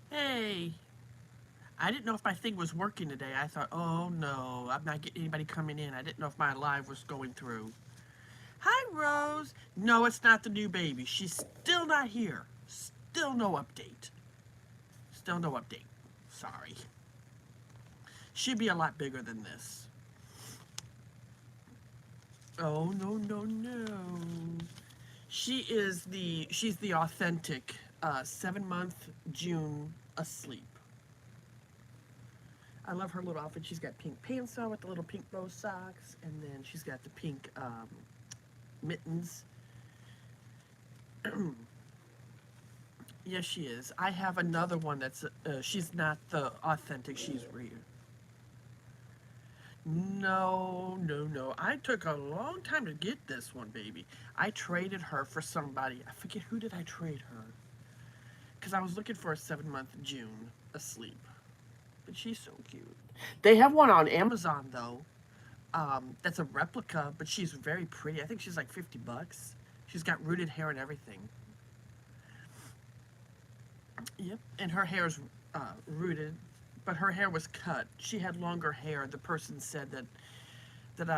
Hey, I didn't know if my thing was working today. I thought, oh no, I'm not getting anybody coming in. I didn't know if my live was going through. Hi, Rose. No, it's not the new baby. She's still not here. Still no update. Still no update. Sorry. She'd be a lot bigger than this. Oh, no, no, no. She's the authentic 7-month June asleep. I love her little outfit. She's got pink pants on with the little pink bow socks, and then she's got the pink mittens. Yes, she is. I have another one that's, she's not the authentic, she's real. No, no, no. I took a long time to get this one, baby. I traded her for somebody. I forget who did I trade her. Because I was looking for a 7-month June asleep. But she's so cute. They have one on Amazon, though. That's a replica, but she's very pretty. I think she's like $50. She's got rooted hair and everything. Yep, and her hair's rooted, but her hair was cut. She had longer hair. The person said that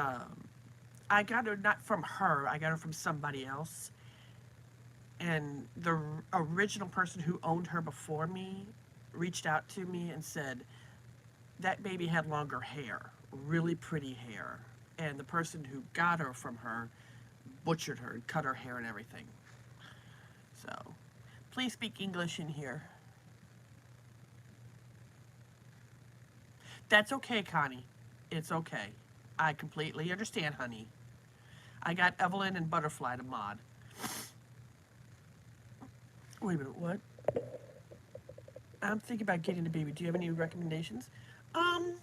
I got her not from her. I got her from somebody else. And the original person who owned her before me reached out to me and said that baby had longer hair, really pretty hair. And the person who got her from her butchered her and cut her hair and everything. So, please speak English in here. That's okay, Connie. It's okay. I completely understand, honey. I got Evelyn and Butterfly to mod. Wait a minute, what? I'm thinking about getting a baby. Do you have any recommendations? Um,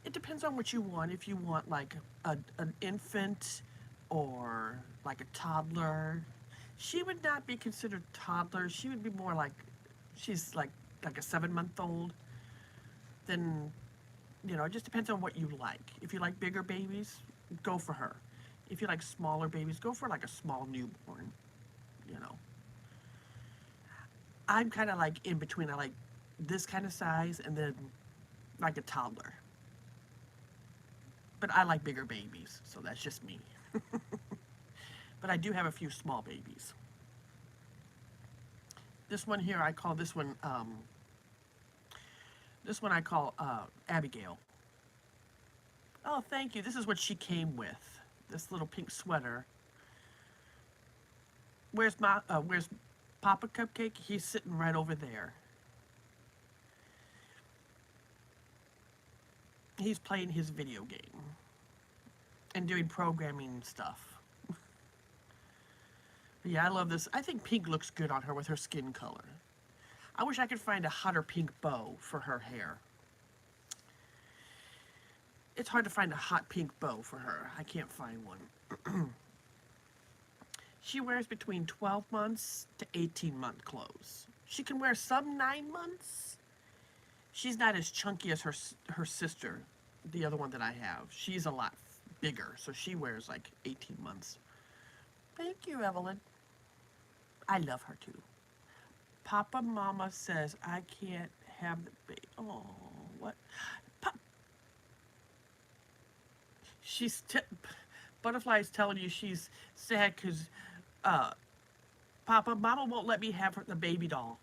it depends on what you want. If you want like an infant or like a toddler, she would not be considered toddler. She would be more like she's like a 7-month old. Then it just depends on what you like. If you like bigger babies, go for her. If you like smaller babies, go for like a small newborn. You know, I'm kind of like in between. I like this kind of size and then like a toddler. But I like bigger babies, so that's just me. But I do have a few small babies. This one here, I call this one I call Abigail. Oh, thank you. This is what she came with. This little pink sweater. Where's Papa Cupcake? He's sitting right over there. He's playing his video game and doing programming stuff. Yeah, I love this. I think pink looks good on her with her skin color. I wish I could find a hotter pink bow for her hair. It's hard to find a hot pink bow for her. I can't find one. She wears between 12 months to 18-month clothes. She can wear some 9 months. She's not as chunky as her sister, the other one that I have. She's a lot bigger, so she wears like 18 months. Thank you, Evelyn. I love her too. Papa Mama says I can't have the baby. Oh, what? She's Butterfly is telling you she's sad because uh, Papa Mama won't let me have the baby doll.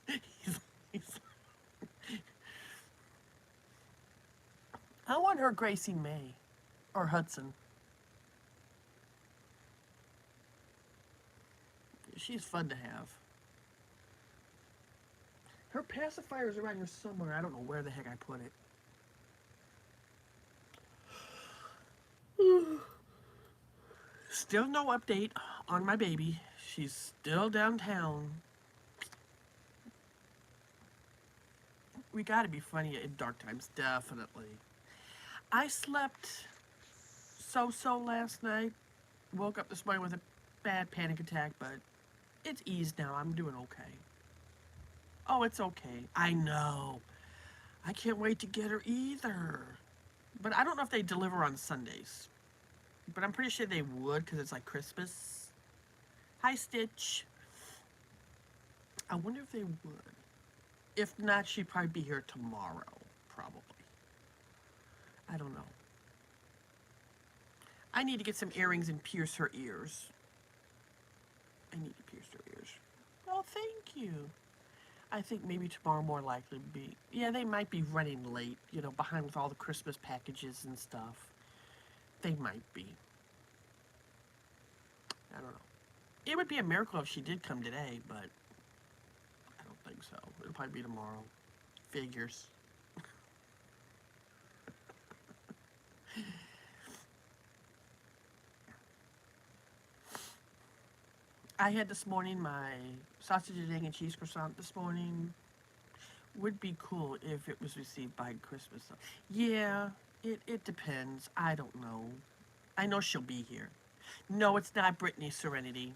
he's, I want her Gracie May or Hudson. She's fun to have. Her pacifier's around here somewhere. I don't know where the heck I put it. Still no update on my baby. She's still downtown. We gotta be funny in dark times, definitely. I slept so last night. Woke up this morning with a bad panic attack, but it's eased now. I'm doing okay. Oh, it's okay. I know. I can't wait to get her either. But I don't know if they deliver on Sundays. But I'm pretty sure they would because it's like Christmas. Hi, Stitch. I wonder if they would. If not, she'd probably be here tomorrow. Probably. I don't know. I need to get some earrings and pierce her ears. I need to pierce her ears. Oh, thank you. I think maybe tomorrow more likely to be. Yeah, they might be running late, you know, behind with all the Christmas packages and stuff. They might be. I don't know. It would be a miracle if she did come today, but I don't think so. It'll probably be tomorrow. Figures. I had this morning my sausage and egg and cheese croissant this morning. Would be cool if it was received by Christmas. Yeah, it depends. I don't know. I know she'll be here. No, it's not Brittany Serenity.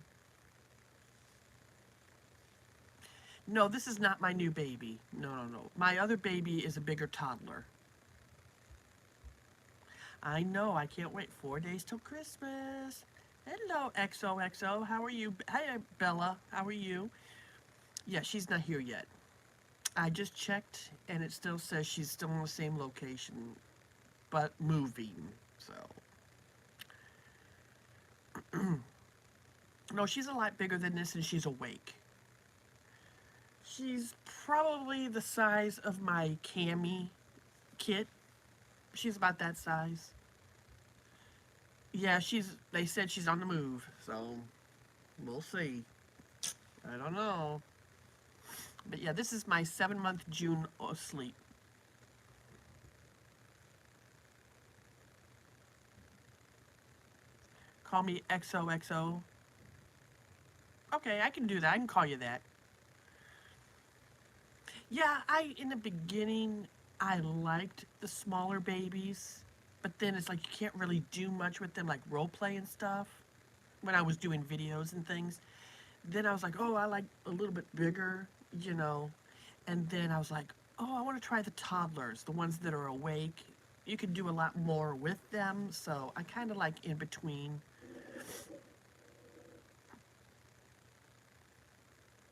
No, this is not my new baby. No. My other baby is a bigger toddler. I know. I can't wait. 4 days till Christmas. Hello, XOXO. How are you? Hi, Bella. How are you? Yeah, she's not here yet. I just checked, and it still says she's still in the same location, but moving, so. No, she's a lot bigger than this, and she's awake. She's probably the size of my Cammy kit. She's about that size. Yeah, they said she's on the move, so we'll see. I don't know. But yeah, this is my 7-month June sleep. Call me XOXO. Okay, I can do that. I can call you that. Yeah, in the beginning, I liked the smaller babies. But then it's like you can't really do much with them, like role play and stuff. When I was doing videos and things. Then I was like, oh, I like a little bit bigger, you know. And then I was like, oh, I want to try the toddlers, the ones that are awake. You can do a lot more with them, so I kind of like in between.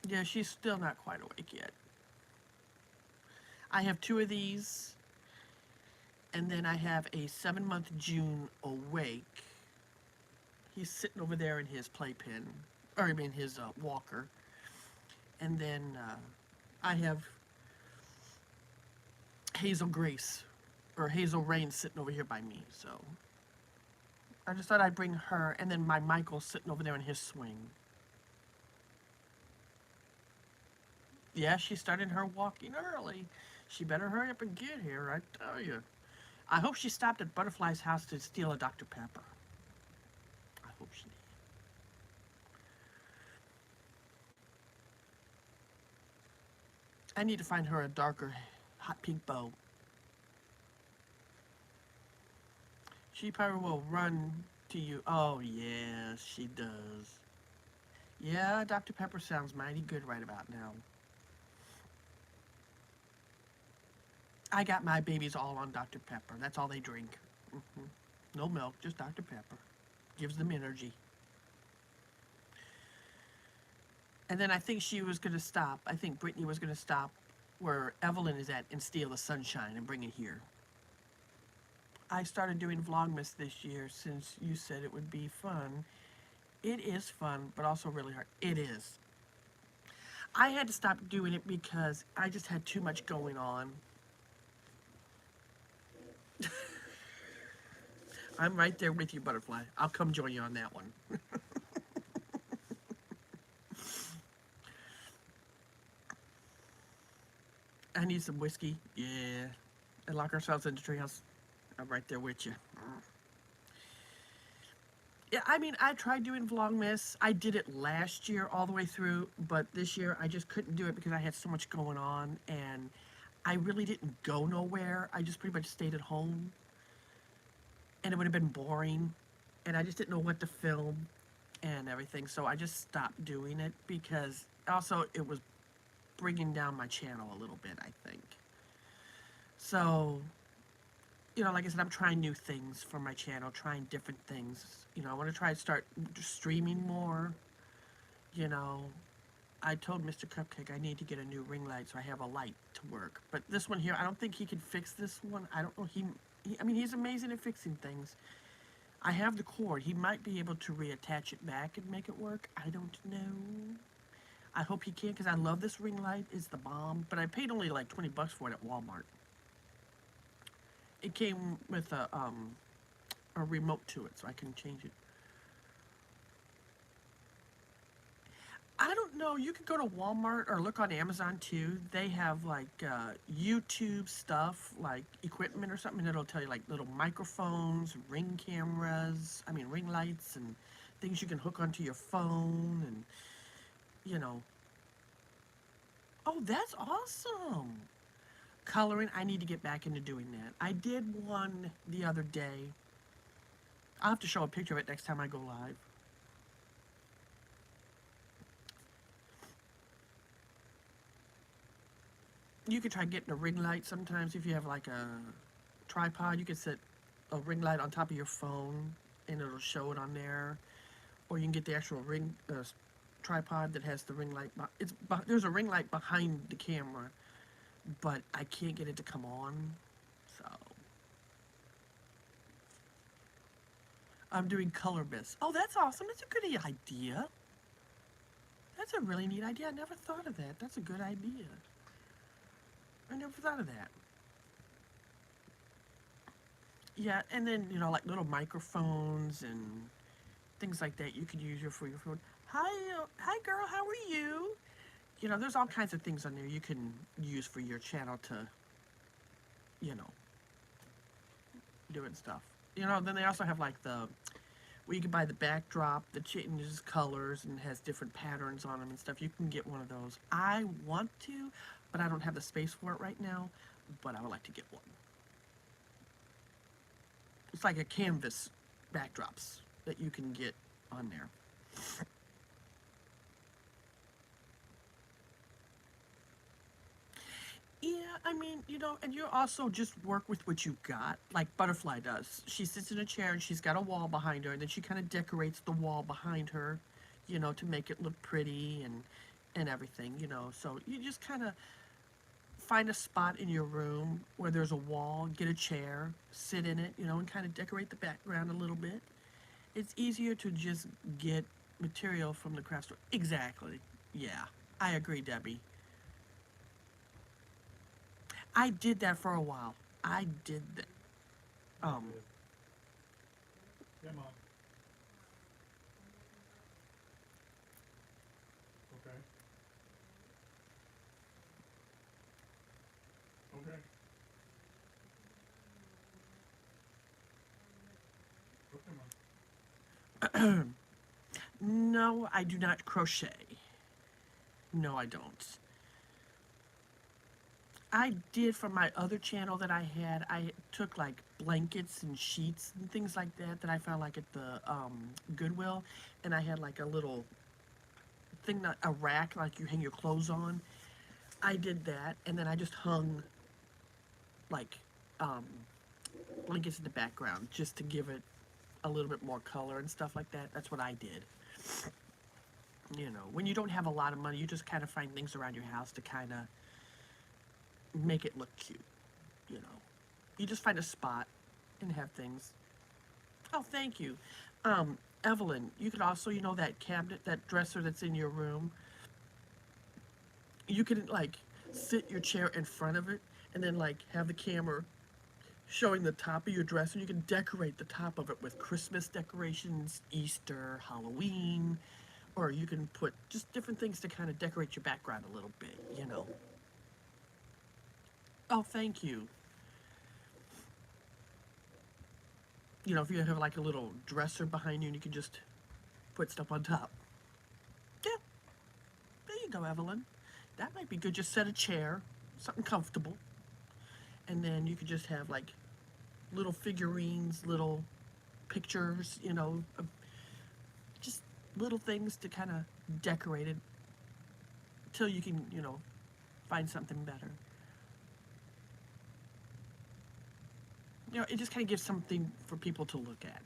Yeah, she's still not quite awake yet. I have 2 of these, and then I have a 7-month June awake. He's sitting over there in his playpen, or I mean his walker. And then I have Hazel Grace, or Hazel Rain sitting over here by me, so. I just thought I'd bring her, and then my Michael's sitting over there in his swing. Yeah, she started her walking early. She better hurry up and get here, I tell you. I hope she stopped at Butterfly's house to steal a Dr. Pepper. hope she did. I need to find her a darker hot pink bow. She probably will run to you. Oh, yes, she does. Yeah, Dr. Pepper sounds mighty good right about now. I got my babies all on Dr. Pepper. That's all they drink. No milk, just Dr. Pepper. Gives them energy. And then I think she was going to stop. I think Brittany was going to stop where Evelyn is at and steal the sunshine and bring it here. I started doing Vlogmas this year since you said it would be fun. It is fun, but also really hard. It is. I had to stop doing it because I just had too much going on. I'm right there with you, Butterfly. I'll come join you on that one. I need some whiskey. Yeah. And lock ourselves in the treehouse. I'm right there with you. Yeah, I mean, I tried doing Vlogmas. I did it last year all the way through, but this year I just couldn't do it because I had so much going on, and I really didn't go nowhere. I just pretty much stayed at home, and it would have been boring, and I just didn't know what to film and everything, so I just stopped doing it because also it was bringing down my channel a little bit, I think. So, you know, like I said, I'm trying new things for my channel, trying different things. You know, I want to try to start streaming more. You know, I told Mr. Cupcake I need to get a new ring light so I have a light to work. But this one here, I don't think he can fix this one. I don't know. I mean, he's amazing at fixing things. I have the cord. He might be able to reattach it back and make it work. I don't know. I hope he can because I love this ring light. It's the bomb. But I paid only like 20 bucks for it at Walmart. It came with a remote to it, so I can change it. I don't know. You could go to Walmart or look on Amazon too. They have like YouTube stuff, like equipment or something. And it'll tell you like little microphones, ring cameras, ring lights and things you can hook onto your phone and, you know. Oh, that's awesome. Coloring, I need to get back into doing that. I did one the other day. I'll have to show a picture of it next time I go live. You could try getting a ring light sometimes if you have like a tripod. You could set a ring light on top of your phone and it'll show it on there. Or you can get the actual ring tripod that has the ring light. There's a ring light behind the camera, but I can't get it to come on. So I'm doing color mist. Oh, that's awesome. That's a good idea. That's a really neat idea. I never thought of that. That's a good idea. I never thought of that. Yeah, and then, you know, like little microphones and things like that you could use for your phone. Hi girl, how are you? You know, there's all kinds of things on there you can use for your channel to, you know, doing stuff. You know, then they also have like where you can buy the backdrop that changes colors and has different patterns on them and stuff. You can get one of those. I want to, but I don't have the space for it right now, but I would like to get one. It's like a canvas backdrops that you can get on there. Yeah, I mean, you know, and you also just work with what you got, like Butterfly does. She sits in a chair and she's got a wall behind her, and then she kind of decorates the wall behind her, you know, to make it look pretty and everything, you know. So you just kind of find a spot in your room where there's a wall, get a chair, sit in it, you know, and kind of decorate the background a little bit. It's easier to just get material from the craft store. Exactly. Yeah, I agree, Debbie. I did that for a while. I did that. Yeah, Mom. Okay. Okay. Okay, Mom. No, I do not crochet. No, I don't. I did from my other channel that I had. I took like blankets and sheets and things like that that I found like at the Goodwill, and I had like a little thing, that a rack like you hang your clothes on. I did that, and then I just hung like um, blankets in the background just to give it a little bit more color and stuff like that. That's what I did. You know, when you don't have a lot of money, you just kind of find things around your house to kind of make it look cute. You know, you just find a spot and have things. Oh, thank you. Evelyn, you could also, you know, that cabinet, that dresser that's in your room, you could like sit your chair in front of it and then like have the camera showing the top of your dresser. You can decorate the top of it with Christmas decorations, Easter, Halloween, or you can put just different things to kind of decorate your background a little bit, you know. Oh, thank you. You know, if you have like a little dresser behind you and you can just put stuff on top. Yeah, there you go, Evelyn. That might be good. Just set a chair, something comfortable, and then you could just have like little figurines, little pictures, you know, just little things to kind of decorate it till you can, you know, find something better. You know, it just kind of gives something for people to look at.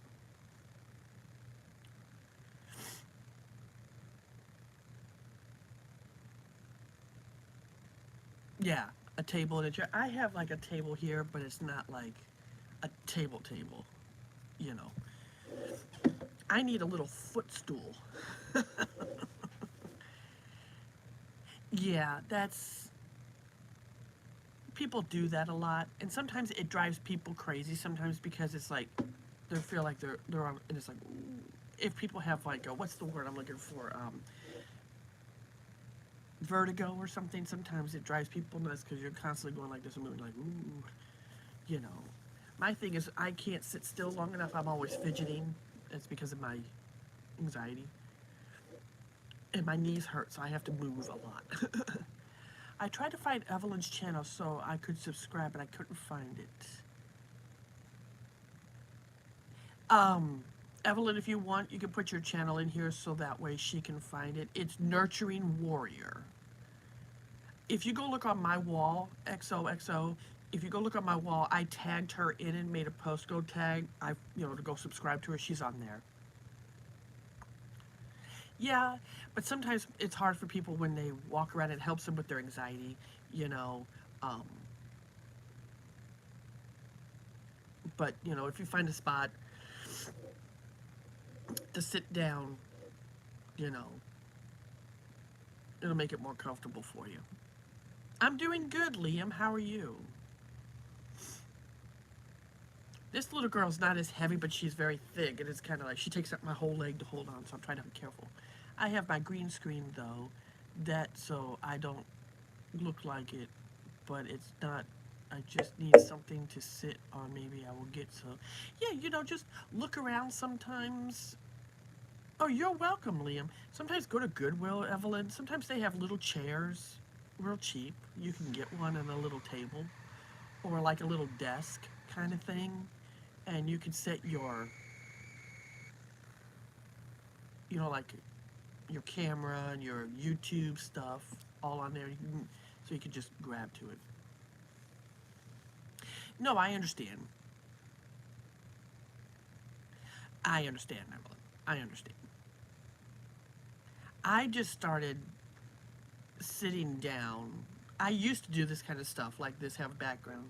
Yeah, a table and a chair. I have like a table here, but it's not like a table, you know. I need a little footstool. Yeah, that's people do that a lot, and sometimes it drives people crazy. Sometimes because it's like they feel like they're on, and it's like if people have like a, what's the word I'm looking for, vertigo or something. Sometimes it drives people nuts because you're constantly going like this and moving like ooh, you know. My thing is I can't sit still long enough. I'm always fidgeting. It's because of my anxiety, and my knees hurt, so I have to move a lot. I tried to find Evelyn's channel so I could subscribe, but I couldn't find it. Evelyn, if you want, you can put your channel in here so that way she can find it. It's Nurturing Warrior. If you go look on my wall, XOXO, if you go look on my wall, I tagged her in and made a post. Go tag, you know, to go subscribe to her. She's on there. Yeah, but sometimes it's hard for people when they walk around. It helps them with their anxiety, you know. Um, but, you know, if you find a spot to sit down, you know, it'll make it more comfortable for you. I'm doing good, Liam. How are you? This little girl's not as heavy, but she's very thick, and it's kind of like she takes up my whole leg to hold on, so I'm trying to be careful. I have my green screen, though, that so I don't look like it, but it's not, I just need something to sit on. Maybe I will get some. Yeah, you know, just look around sometimes. Oh, you're welcome, Liam. Sometimes go to Goodwill, Evelyn. Sometimes they have little chairs, real cheap. You can get one and a little table, or like a little desk kind of thing. And you can set your, you know, like your camera and your YouTube stuff all on there. So you can just grab to it. No, I understand. I understand, Evelyn. I understand. I just started sitting down. I used to do this kind of stuff, like this, have a background.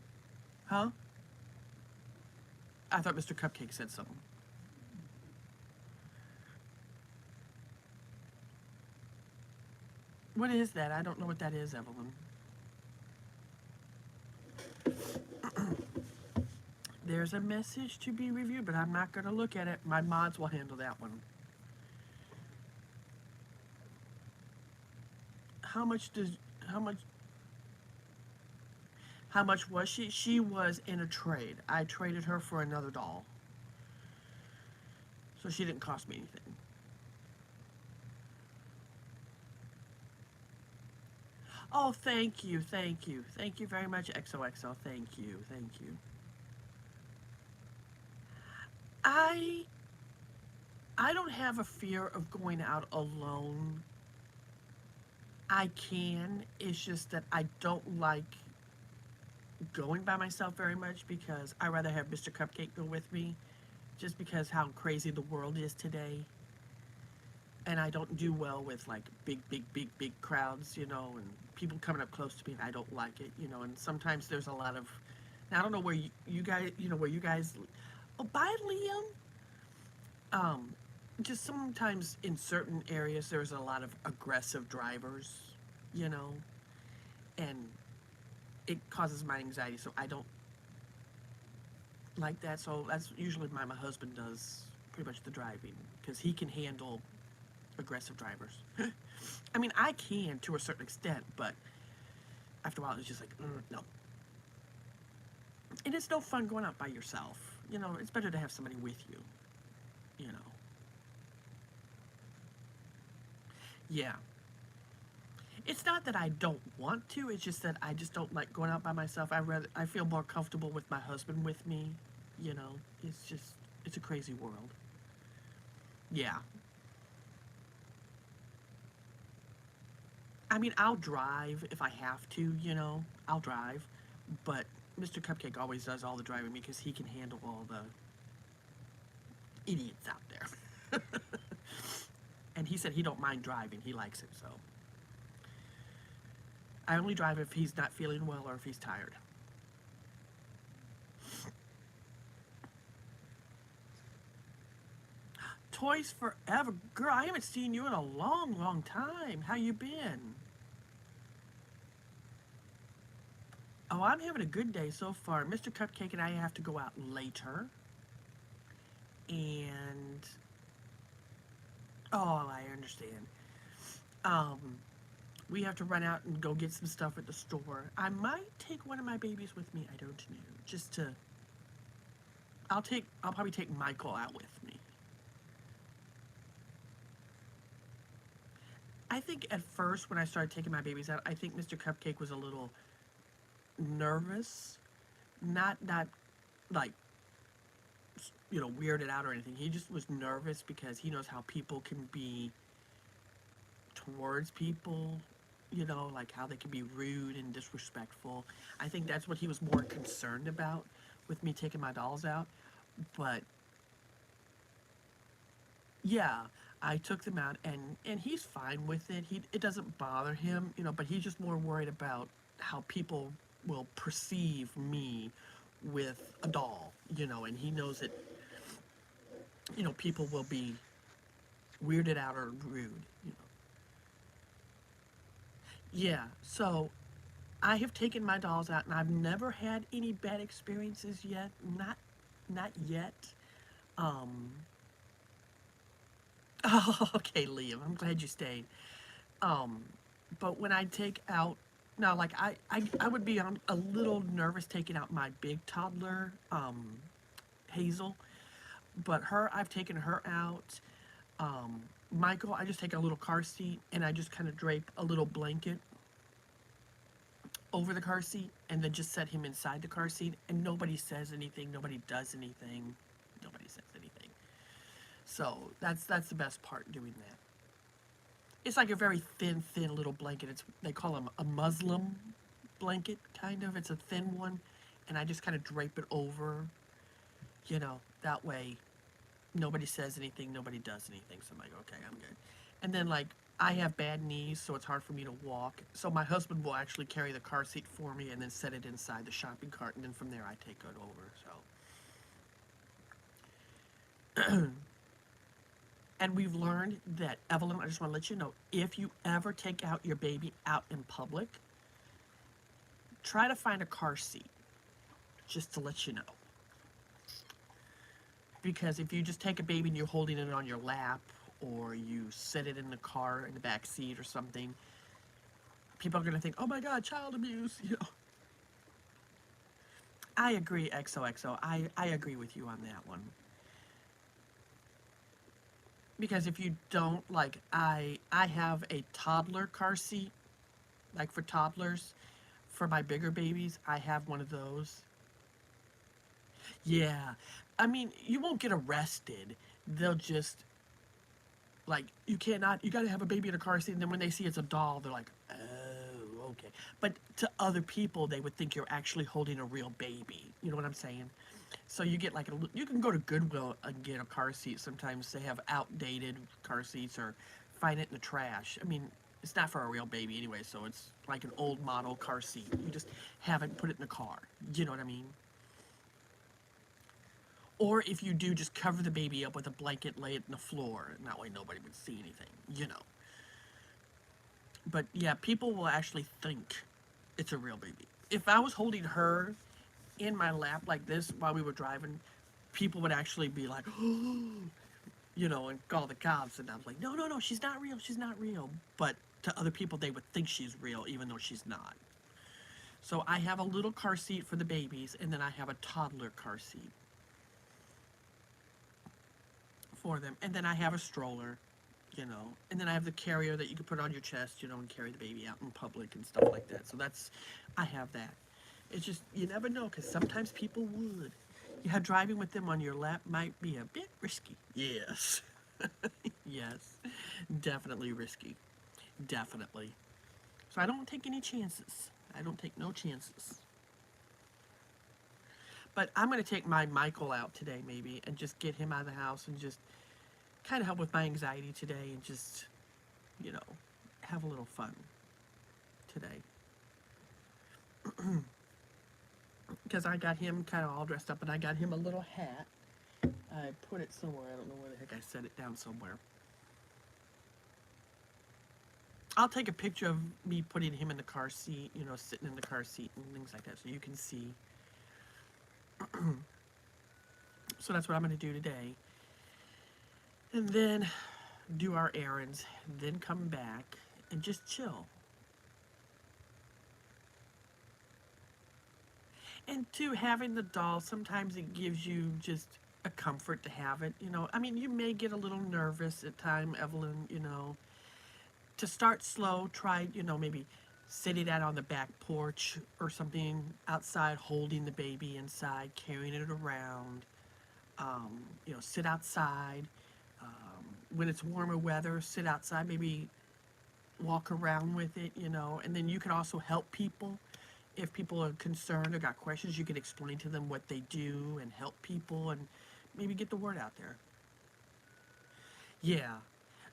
Huh? I thought Mr. Cupcake said something. What is that? I don't know what that is, Evelyn. There's a message to be reviewed, but I'm not going to look at it. My mods will handle that one. How much does, how much, how much was she? She was in a trade. I traded her for another doll. So she didn't cost me anything. Oh, thank you, thank you. Thank you very much, XOXO. Thank you, thank you. I I don't have a fear of going out alone. I can. It's just that I don't like going by myself very much because I rather have Mr. Cupcake go with me just because how crazy the world is today. And I don't do well with like big crowds, and people coming up close to me. And I don't like it. And sometimes there's a lot of. Now, I don't know where you guys, where you guys. Oh, bye, Liam. Um, just sometimes in certain areas there's a lot of aggressive drivers, you know, and it causes my anxiety. So I don't like that. So that's usually my husband does pretty much the driving because he can handle aggressive drivers. I mean, I can to a certain extent, but after a while, it's just like, no. And it's no fun going out by yourself. It's better to have somebody with you. You know. Yeah. It's not that I don't want to. It's just that I just don't like going out by myself. I feel more comfortable with my husband with me. It's a crazy world. Yeah. I mean, I'll drive if I have to. I'll drive. But Mr. Cupcake always does all the driving because he can handle all the idiots out there. And he said he don't mind driving. He likes it, so. I only drive if he's not feeling well or if he's tired. Toys Forever. Girl, I haven't seen you in a long time. How you been? Oh, I'm having a good day so far. Mr. Cupcake and I have to go out later. And oh, I understand. Um, we have to run out and go get some stuff at the store. I might take one of my babies with me. I don't know. Just to. I'll probably take Michael out with me. I think at first when I started taking my babies out, I think Mr. Cupcake was a little nervous. Not like weirded out or anything. He just was nervous because he knows how people can be towards people, like how they can be rude and disrespectful. I think that's what he was more concerned about with me taking my dolls out. But yeah, I took them out and he's fine with it. It doesn't bother him, but he's just more worried about how people will perceive me with a doll, and he knows that people will be weirded out or rude. Yeah, so I have taken my dolls out and I've never had any bad experiences yet. Not yet. Um Oh, okay, Liam. I'm glad you stayed. Um but when I take out now, like I would be a little nervous taking out my big toddler, Hazel. But I've taken her out. Michael, I just take a little car seat and I just kind of drape a little blanket over the car seat and then just set him inside the car seat and nobody says anything, nobody does anything, nobody says anything. So that's the best part, doing that. It's like a very thin little blanket. They call them a Muslim blanket, kind of. It's a thin one, and I just kind of drape it over, that way nobody says anything, nobody does anything. So I'm like, okay, I'm good. And then, like, I have bad knees, so it's hard for me to walk. So my husband will actually carry the car seat for me and then set it inside the shopping cart, and then from there I take it over. So, and we've learned that, Evelyn, I just want to let you know, if you ever take out your baby out in public, try to find a car seat, just to let you know. Because if you just take a baby and you're holding it on your lap, or you set it in the car in the back seat or something, people are going to think, oh my God, child abuse, I agree, XOXO. I agree with you on that one. Because if you don't, like, I have a toddler car seat, like for toddlers, for my bigger babies. I have one of those. Yeah. I mean, you won't get arrested. They'll just, like, you cannot, you got to have a baby in a car seat, and then when they see it's a doll, they're like, oh, okay. But to other people, they would think you're actually holding a real baby. You know what I'm saying? So you get like you can go to Goodwill and get a car seat. Sometimes they have outdated car seats or find it in the trash. I mean, it's not for a real baby anyway, so it's like an old model car seat. You just haven't put it in the car. You know what I mean? Or if you do, just cover the baby up with a blanket, lay it in the floor, and that way nobody would see anything, you know. But yeah, people will actually think it's a real baby. If I was holding her in my lap like this while we were driving, people would actually be like, you know, and call the cops. And I was like, no, no, no, she's not real. She's not real. But to other people, they would think she's real, even though she's not. So I have a little car seat for the babies, and then I have a toddler car seat for them. And then I have a stroller, you know, and then I have the carrier that you can put on your chest, you know, and carry the baby out in public and stuff like that. So that's, I have that. It's just, you never know, because sometimes people would. Yeah, driving with them on your lap might be a bit risky. Yes. Yes. Definitely risky. Definitely. So I don't take any chances. I don't take no chances. But I'm going to take my Michael out today, maybe, and just get him out of the house and just kind of help with my anxiety today and just, you know, have a little fun today. Because I got him kind of all dressed up, and I got him a little hat. I put it somewhere. I don't know where the heck I set it down somewhere. I'll take a picture of me putting him in the car seat, you know, sitting in the car seat and things like that, so you can see. So that's what I'm going to do today. And then do our errands, then come back and just chill. And to having the doll, sometimes it gives you just a comfort to have it, you know. I mean, you may get a little nervous at time, Evelyn, you know. To start slow, try, you know, maybe sitting out on the back porch or something outside, holding the baby inside, carrying it around. You know, sit outside. When it's warmer weather, sit outside, maybe walk around with it, you know. And then you can also help people. If people are concerned or got questions, you can explain to them what they do and help people and maybe get the word out there. Yeah,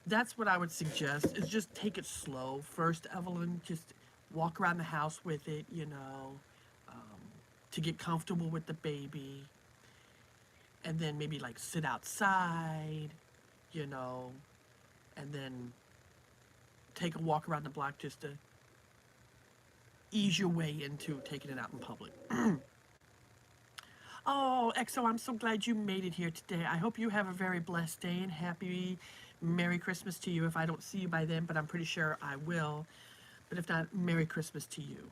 that's what I would suggest, is just take it slow. First, Evelyn, just walk around the house with it, you know, to get comfortable with the baby. And then maybe like sit outside, you know, and then take a walk around the block just to ease your way into taking it out in public. Oh, EXO, I'm so glad you made it here today. I hope you have a very blessed day and happy Merry Christmas to you if I don't see you by then, but I'm pretty sure I will. But if not, Merry Christmas to you.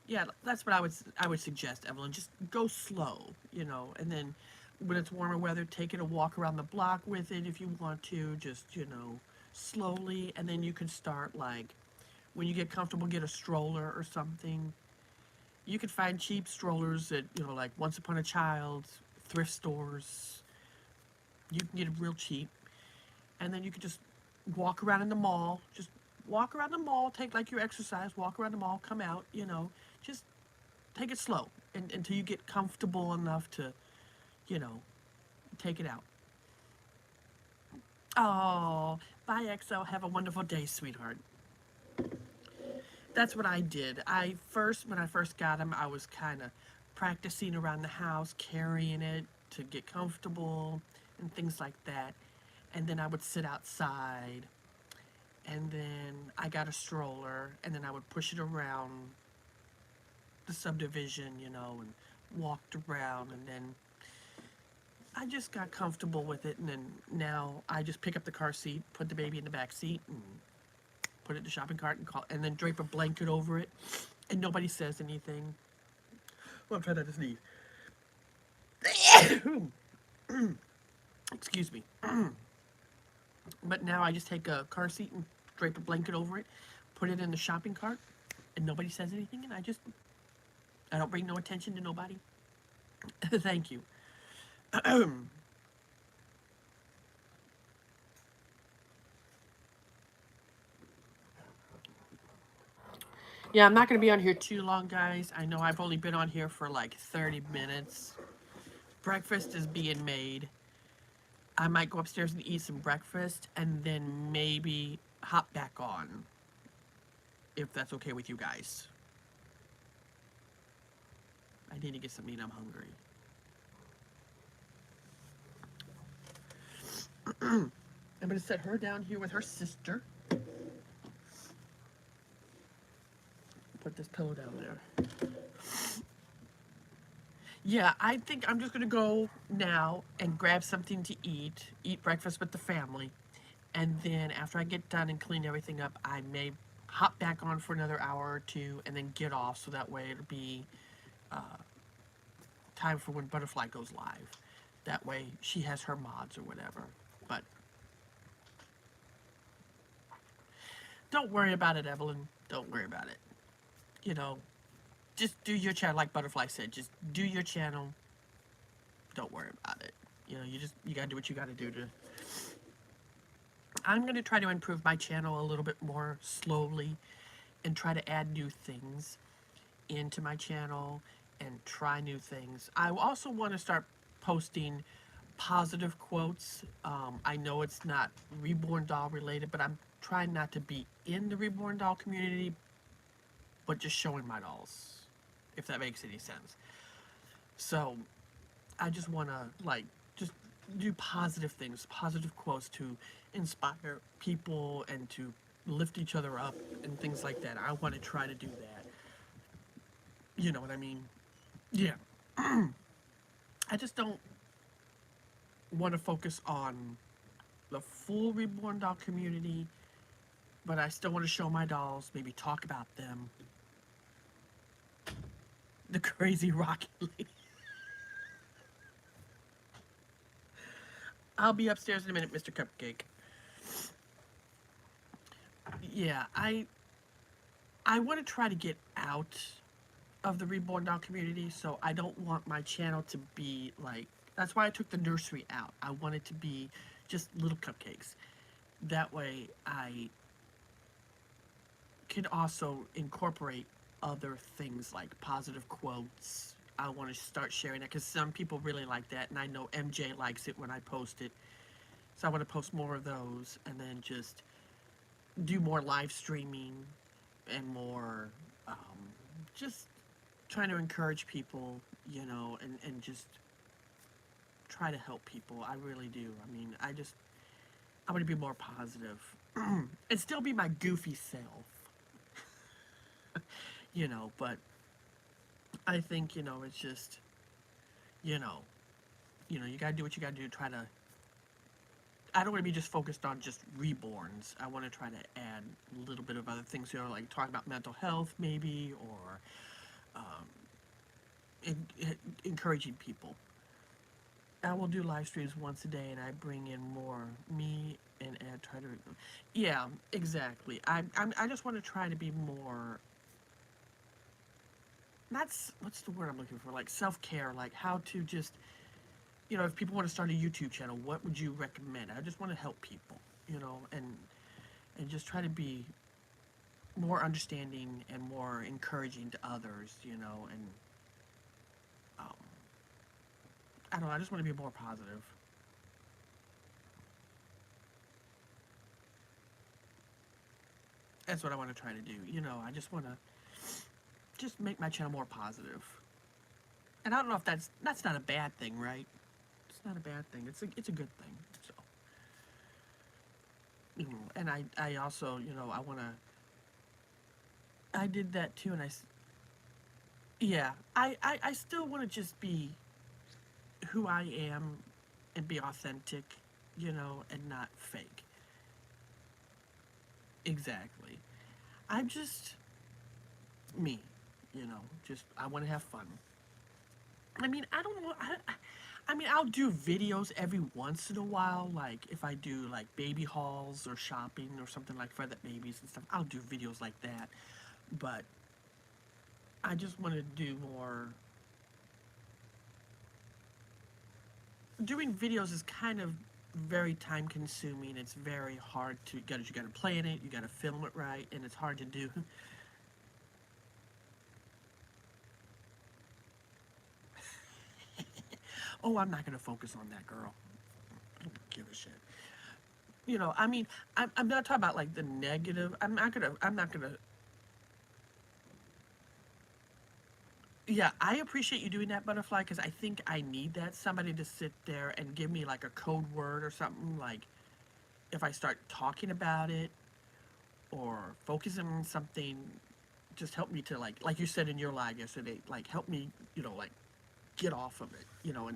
Yeah, that's what I would suggest, Evelyn. Just go slow, you know, and then when it's warmer weather, take it a walk around the block with it if you want to, just, you know, slowly, and then you can start, like, when you get comfortable, get a stroller or something. You can find cheap strollers at, you know, like Once Upon a Child, thrift stores. You can get it real cheap. And then you can just walk around in the mall. Just walk around the mall, take like your exercise, walk around the mall, come out, you know. Just take it slow until you get comfortable enough to, you know, take it out. Oh, bye, EXO. Have a wonderful day, sweetheart. That's what I did. When I first got him, I was kind of practicing around the house, carrying it to get comfortable and things like that. And then I would sit outside, and then I got a stroller, and then I would push it around the subdivision, you know, and walked around, and then I just got comfortable with it, and then now I just pick up the car seat, put the baby in the back seat, and put it in the shopping cart, and then drape a blanket over it, and nobody says anything. Well, I'm trying not to sneeze. Excuse me. But now I just take a car seat and drape a blanket over it, put it in the shopping cart, and nobody says anything, and I don't bring no attention to nobody. Thank you. Yeah, I'm not going to be on here too long, guys. I know I've only been on here for like 30 minutes. Breakfast is being made. I might go upstairs and eat some breakfast and then maybe hop back on, if that's okay with you guys. I need to get something to eat. I'm hungry. I'm going to set her down here with her sister. Put this pillow down there. Yeah, I think I'm just going to go now and grab something to eat breakfast with the family. And then after I get done and clean everything up, I may hop back on for another hour or two and then get off so that way it'll be time for when Butterfly goes live. That way she has her mods or whatever. But don't worry about it, Evelyn. Don't worry about it. You know, just do your channel like Butterfly said. Just do your channel. Don't worry about it. You know, you gotta do what you gotta do to. I'm gonna try to improve my channel a little bit more slowly and try to add new things into my channel and try new things. I also want to start posting positive quotes. I know it's not Reborn Doll related, but I'm trying not to be in the Reborn Doll community, but just showing my dolls, if that makes any sense. So I just want to just do positive things, positive quotes to inspire people and to lift each other up and things like that. I want to try to do that. You know what I mean? Yeah. I just don't want to focus on the full Reborn Doll community, but I still want to show my dolls, maybe talk about them. The crazy Rocky Lady. I'll be upstairs in a minute, Mr. Cupcake. Yeah, I want to try to get out of the Reborn Doll community, so I don't want my channel to be like, that's why I took the nursery out. I want it to be just little cupcakes. That way I can also incorporate other things like positive quotes. I want to start sharing that because some people really like that, and I know MJ likes it when I post it. So I want to post more of those and then just do more live streaming and more just trying to encourage people, you know, and just try to help people. I really do. I mean, I want to be more positive and still be my goofy self, you know, but I think, you know, it's just, you know, you gotta do what you gotta do to try to, I don't want to be just focused on just reborns. I want to try to add a little bit of other things, you know, like talk about mental health maybe, or encouraging people. I will do live streams once a day, and I bring in more me and try to, yeah, exactly. I just want to try to be more. That's what's the word I'm looking for? Like self-care, like how to just, you know, if people want to start a YouTube channel, what would you recommend? I just want to help people, you know, and just try to be more understanding and more encouraging to others, you know, and I don't know, I just want to be more positive. That's what I want to try to do, you know, I just want to just make my channel more positive. And I don't know if that's not a bad thing, right? It's not a bad thing. It's a good thing. So, you know, and I also, you know, I did that too, and yeah, I still want to just be who I am and be authentic, you know, and not fake. Exactly. I'm just me, you know, just I want to have fun. I mean, I don't know. I mean, I'll do videos every once in a while, like if I do like baby hauls or shopping or something like for the babies and stuff. I'll do videos like that, but I just want to do more. Doing videos is kind of very time consuming. It's very hard to you got to plan it, you got to film it right, and it's hard to do. Oh, I'm not going to focus on that girl. I don't give a shit. I mean, I'm not talking about like the negative. I'm not gonna. Yeah, I appreciate you doing that, Butterfly, because I think I need that. Somebody to sit there and give me like a code word or something. Like if I start talking about it or focusing on something, just help me to like you said in your live yesterday, like help me, like get off of it,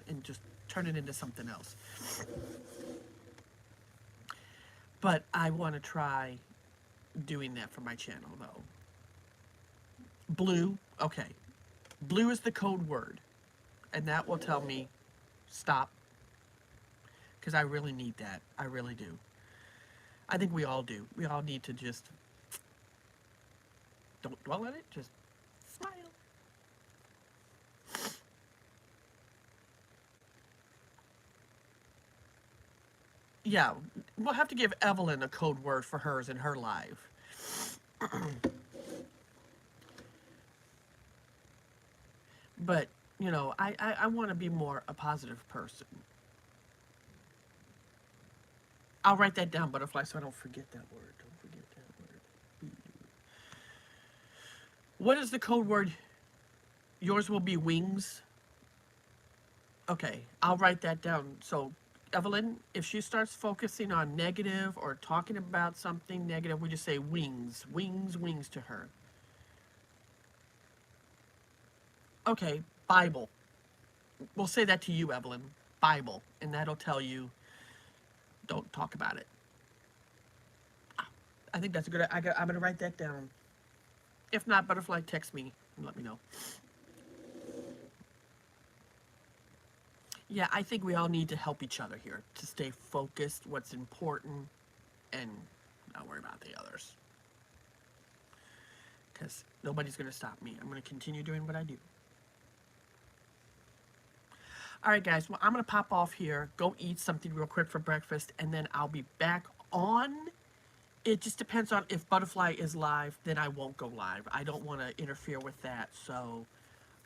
and just turn it into something else. But I want to try doing that for my channel though. Blue, okay. Blue is the code word, and that will tell me stop, because I really need that. I really do. I think we all do. We all need to just don't dwell on it, just smile. Yeah, we'll have to give Evelyn a code word for hers in her live. But, I want to be more a positive person. I'll write that down, Butterfly, so I don't forget that word. Don't forget that word. What is the code word? Yours will be wings. Okay, I'll write that down. So, Evelyn, if she starts focusing on negative or talking about something negative, we just say wings, wings, wings to her. Okay, Bible. We'll say that to you, Evelyn. Bible. And that'll tell you, don't talk about it. I think that's a good, I'm going to write that down. If not, Butterfly, text me and let me know. Yeah, I think we all need to help each other here to stay focused, what's important, and not worry about the others. Because nobody's going to stop me. I'm going to continue doing what I do. All right, guys. Well, I'm going to pop off here, go eat something real quick for breakfast, and then I'll be back on. It just depends on if Butterfly is live, then I won't go live. I don't want to interfere with that, so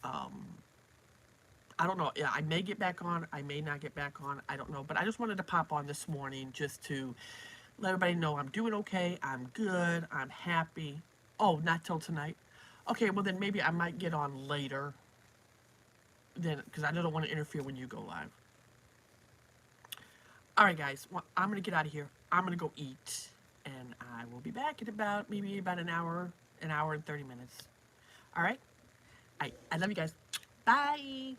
I don't know. Yeah, I may get back on. I may not get back on. I don't know. But I just wanted to pop on this morning just to let everybody know I'm doing okay. I'm good. I'm happy. Oh, not till tonight. Okay, well then maybe I might get on later. Then, because I don't want to interfere when you go live. All right, guys. Well, I'm gonna get out of here. I'm gonna go eat, and I will be back in maybe about an hour and 30 minutes. All right. I love you guys. Bye.